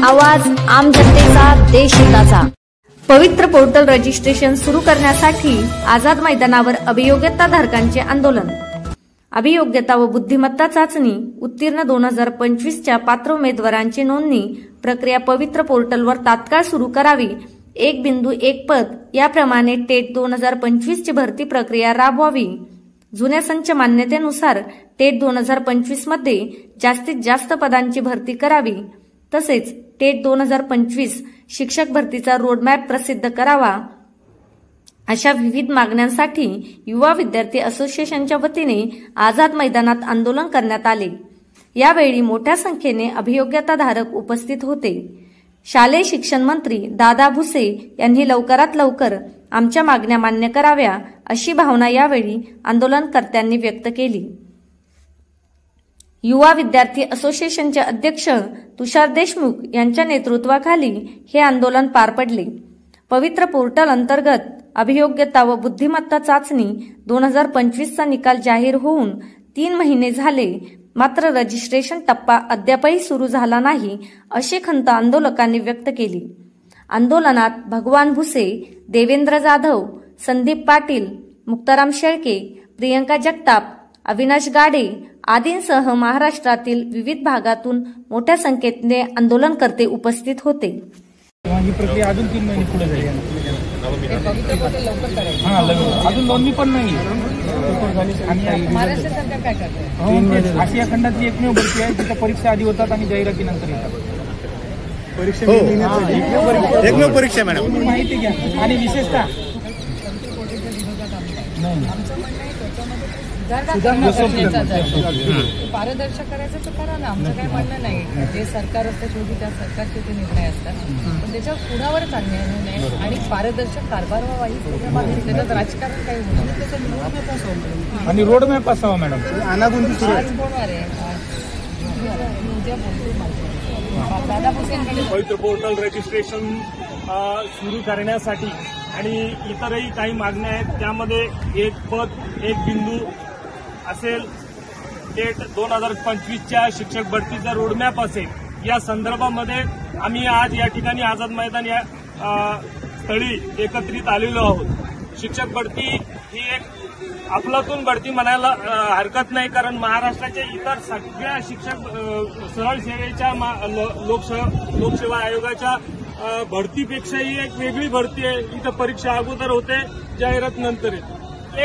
आवाज आम जनतेचा, देश हिताचा। पवित्र पोर्टल रजिस्ट्रेशन सुरू करण्यासाठी आझाद मैदानावर अभियोग्यता धारकांचे आंदोलन। अभियोग्यता व बुद्धिमत्ता चाचणी उत्तीर्ण 2025 च्या पात्र उमेदवारांची नोंदणी प्रक्रिया पवित्र पोर्टलवर तात्काळ सुरू करावी। 1.1 पद याप्रमाणे टेट 2025 ची भरती प्रक्रिया राबवावी। जुन्या संच मान्यतेनुसार टेट 2025 मध्ये जास्तीत जास्त पदांची भरती करावी। तसेच टेट 2025 शिक्षक भरतीचा रोडमॅप प्रसिद्ध करावा। अशा विविध मागण्यांसाठी युवा विद्यार्थी असोसिएशनच्या वतीने आझाद मैदानात आंदोलन करण्यात आले। यावेळी मोठ्या संख्येने अभियोग्यताधारक उपस्थित होते। शालेय शिक्षण मंत्री दादा भुसे यांनी लवकरात लवकर आमच्या मागण्या मान्य कराव्या अशी भावना यावेळी आंदोलनकर्त्यांनी व्यक्त केली। युवा विद्यार्थी असोसिएशनचे अध्यक्ष तुषार देशमुख यांच्या नेतृत्वाखाली हे आंदोलन पार पडले। पवित्र पोर्टल अंतर्गत अभियोग्यता व बुद्धिमत्ता चाचणी 2025 चा निकाल जाहीर होऊन 3 महिने झाले, मात्र रजिस्ट्रेशन टप्पा अद्यापही सुरू झाला नाही अशी खंत आंदोलकांनी व्यक्त केली। आंदोलनात भगवान भुसे, देवेंद्र जाधव, संदीप पाटील, मुक्ताराम शेळके, प्रियंका जगताप, अविनाश गाडे आदींसह महाराष्ट्रातील विविध भागातून मोठ्या संख्येने आंदोलनकर्ते उपस्थित होते। ही प्रक्रिया अजून 3 महिने पुढे झाली अजून नोंदणी पण नाही। आणि महाराष्ट्र सरकार काय करते? आशिया खंडातली एकमेव भरती आहे जिथे परीक्षा आधी होतात आणि जाहिरातीनंतर येतात। एकमेव परीक्षा मॅडम माहिती घ्या। आणि विशेषतः पारदर्शक करायचं तर करा ना, आमचं काही म्हणणं नाही। जे सरकार असतं शेवटी त्या सरकारचे ते निर्णय असतात, पण त्याच्यावर कुणावरच अन्याय होऊ नये आणि पारदर्शक कारभार व्हावा ही त्याच्या मागे त्याच्यात राजकारण काही होऊ नये, त्याच्यात रोडमॅप असावं आणि रोडमॅप असावा मॅडम। आज बोलणार आहे, उद्या दादा भुसेंकडे पवित्र पोर्टल रजिस्ट्रेशन सुरू करण्यासाठी आणि इतरही काही मागण्या आहेत। त्यामध्ये 1 पद 1 बिंदू असेल, टेट 2025च्या शिक्षक भरतीचा रोडमॅप असेल, या संदर्भामध्ये आम्ही आज या ठिकाणी आझाद मैदान या स्थळी एकत्रित आलेलो आहोत। शिक्षक भरती ही एक अफलातून भरती म्हणायला हरकत नाही, कारण महाराष्ट्राच्या इतर सगळ्या शिक्षक सरळ सेवेच्या लोकसेवा आयोगाच्या भरतीपेक्षाही एक वेगळी भरती आहे। इथं परीक्षा अगोदर होते, जाहिरात नंतर आहे।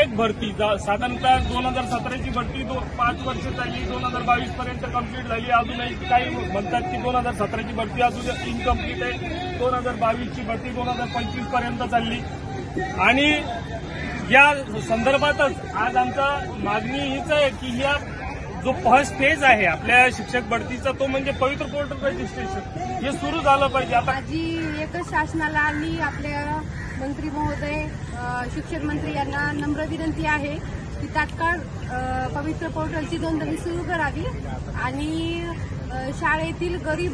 एक भरती साधारणतः 2017ची भरती 5 वर्ष झाली, 2022 पर्यंत कंप्लीट झाली। अजूनही काही म्हणतात की 2017ची भरती अजून इनकम्प्लीट आहे। 2022ची भरती 2025 पर्यंत चालली आणि या संदर्भातच आज आमचा मागणी हीच आहे की या जो फर्स्ट फेज आहे आपल्या शिक्षक भरतीचा तो म्हणजे पवित्र पोर्टल रजिस्ट्रेशन हे सुरू झालं पाहिजे। आता माझी एकच शासनाला आणि आपल्या मंत्री महोदय शिक्षण मंत्री यांना नम्र विनंती आहे की तात्काळ पवित्र पोर्टलची नोंदणी सुरू करावी आणि शाळेतील गरीब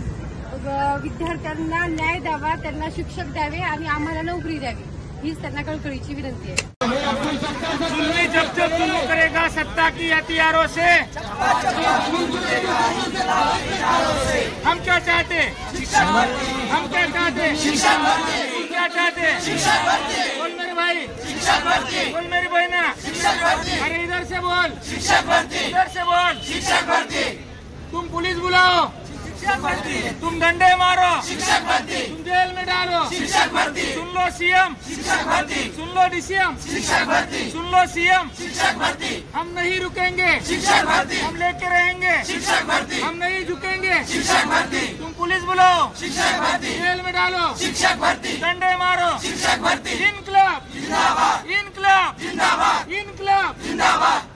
विद्यार्थ्यांना न्याय द्यावा, त्यांना शिक्षक द्यावे आणि आम्हाला नोकरी द्यावी, हीच त्यांना कळकळीची विनंती आहे। जब जब शुरू करेगा सत्ता की हथियारों से, हम क्या चाहते, हम क्या चाहते, क्या चाहते, बोल मेरे भाई, बोल मेरी बहना, अरे इधर से बोल, इधर से बोल, तुम पुलिस बुलाओ, तुम डंडे मारो, तुम जेल में डालो, सुन लो सीएम, सुन लो डीसीएम, सुन लो सीएम, हम नहीं रुकेंगे, हम लेके रहेंगे, हम नहीं झुकेंगे। तुम पुलिस बुलाओ, जेल में डालो, डंडे मारो, इनकलाब, इनकलाब, इनकलाब।